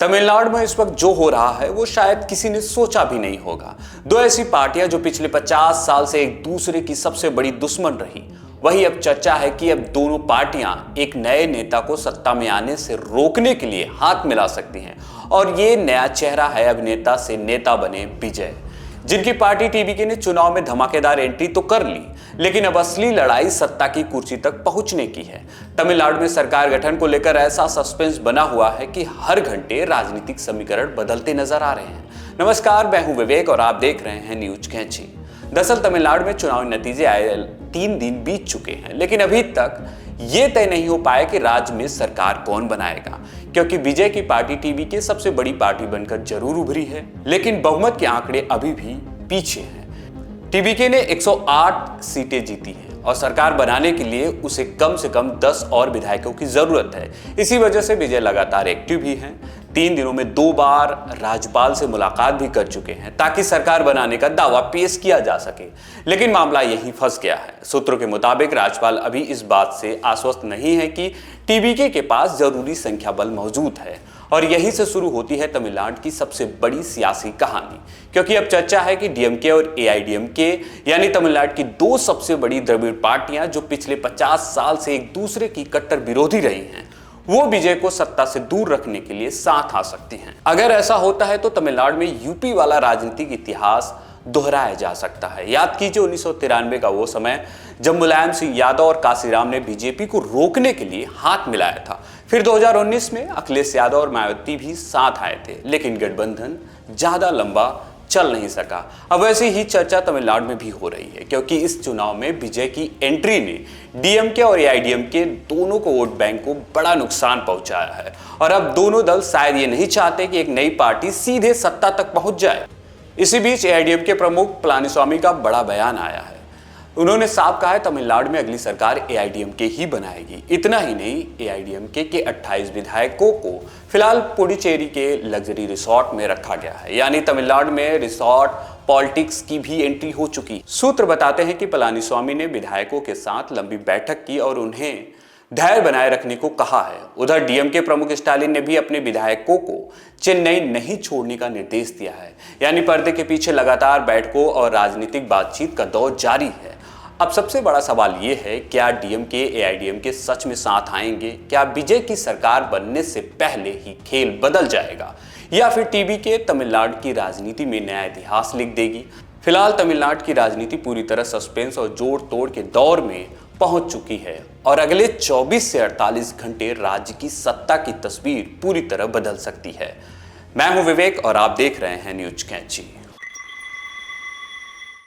तमिलनाडु में इस वक्त जो हो रहा है वो शायद किसी ने सोचा भी नहीं होगा। दो ऐसी पार्टियां जो पिछले 50 साल से एक दूसरे की सबसे बड़ी दुश्मन रही, वही अब चर्चा है कि अब दोनों पार्टियां एक नए नेता को सत्ता में आने से रोकने के लिए हाथ मिला सकती हैं। और ये नया चेहरा है अभिनेता से नेता बने विजय, जिनकी पार्टी टीवीके ने चुनाव में धमाकेदार एंट्री तो कर ली, लेकिन अब असली लड़ाई सत्ता की कुर्सी तक पहुंचने की है। तमिलनाडु में सरकार गठन को लेकर ऐसा सस्पेंस बना हुआ है कि हर घंटे राजनीतिक समीकरण बदलते नजर आ रहे हैं। नमस्कार, मैं हूं विवेक और आप देख रहे हैं न्यूज कैंची। दरअसल तमिलनाडु में चुनावी नतीजे आए 3 दिन बीत चुके हैं, लेकिन अभी तक ये तय नहीं हो पाया कि राज्य में सरकार कौन बनाएगा, क्योंकि विजय की पार्टी टीवीके सबसे बड़ी पार्टी बनकर जरूर उभरी है, लेकिन बहुमत के आंकड़े अभी भी पीछे हैं। टीवीके ने 108 सीटें जीती हैं और सरकार बनाने के लिए उसे कम से कम 10 और विधायकों की जरूरत है। इसी वजह से विजय लगातार एक्टिव भी हैं। 3 दिनों में 2 बार राज्यपाल से मुलाकात भी कर चुके हैं ताकि सरकार बनाने का दावा पेश किया जा सके, लेकिन मामला यहीं फंस गया है। सूत्रों के मुताबिक राज्यपाल अभी इस बात से आश्वस्त नहीं है कि टीवीके के पास जरूरी संख्या बल मौजूद है, और यहीं से शुरू होती है तमिलनाडु की सबसे बड़ी सियासी कहानी। क्योंकि अब चर्चा है कि डीएमके और एआईडीएमके यानी तमिलनाडु की 2 सबसे बड़ी द्रविड़ पार्टियां जो पिछले 50 साल से एक दूसरे की कट्टर विरोधी रही हैं, वो विजय को सत्ता से दूर रखने के लिए साथ आ सकती हैं। अगर ऐसा होता है तो तमिलनाडु में यूपी वाला राजनीतिक इतिहास दोहराया जा सकता है। याद कीजिए 1993 का वो समय जब मुलायम सिंह यादव और काशीराम ने बीजेपी को रोकने के लिए हाथ मिलाया था। फिर 2019 में अखिलेश यादव और मायावती भी साथ आए थे, लेकिन गठबंधन ज्यादा लंबा चल नहीं सका। अब वैसी ही चर्चा तमिलनाडु में भी हो रही है, क्योंकि इस चुनाव में विजय की एंट्री ने डीएमके और एआईडीएमके दोनों को वोट बैंक को बड़ा नुकसान पहुंचाया है। और अब दोनों दल शायद ये नहीं चाहते कि एक नई पार्टी सीधे सत्ता तक पहुंच जाए। इसी बीच एआईडीएमके प्रमुख पलानीस्वामी का बड़ा बयान आया है। उन्होंने साफ कहा है तमिलनाडु में अगली सरकार एआईडीएमके ही बनाएगी। इतना ही नहीं, एआईडीएमके के 28 विधायकों को फिलहाल पुडुचेरी के लग्जरी रिसोर्ट में रखा गया है, यानी तमिलनाडु में रिसोर्ट पॉलिटिक्स की भी एंट्री हो चुकी। सूत्र बताते हैं कि पलानीस्वामी ने विधायकों के साथ लंबी बैठक की और उन्हें धैर्य बनाए रखने को कहा है। उधर डीएमके प्रमुख स्टालिन ने भी अपने विधायकों को चेन्नई नहीं छोड़ने का निर्देश दिया है, यानी पर्दे के पीछे लगातार बैठकों और राजनीतिक बातचीत का दौर जारी है। अब सबसे बड़ा सवाल ये है, क्या डीएमके एआईडीएमके सच में साथ आएंगे? क्या विजय की सरकार बनने से पहले ही खेल बदल जाएगा, या फिर टीवीके तमिलनाडु की राजनीति में नया इतिहास लिख देगी? फिलहाल तमिलनाडु की राजनीति पूरी तरह सस्पेंस और जोड़ तोड़ के दौर में पहुंच चुकी है, और अगले 24 से 48 घंटे राज्य की सत्ता की तस्वीर पूरी तरह बदल सकती है। मैं हूं विवेक और आप देख रहे हैं न्यूज कैंची।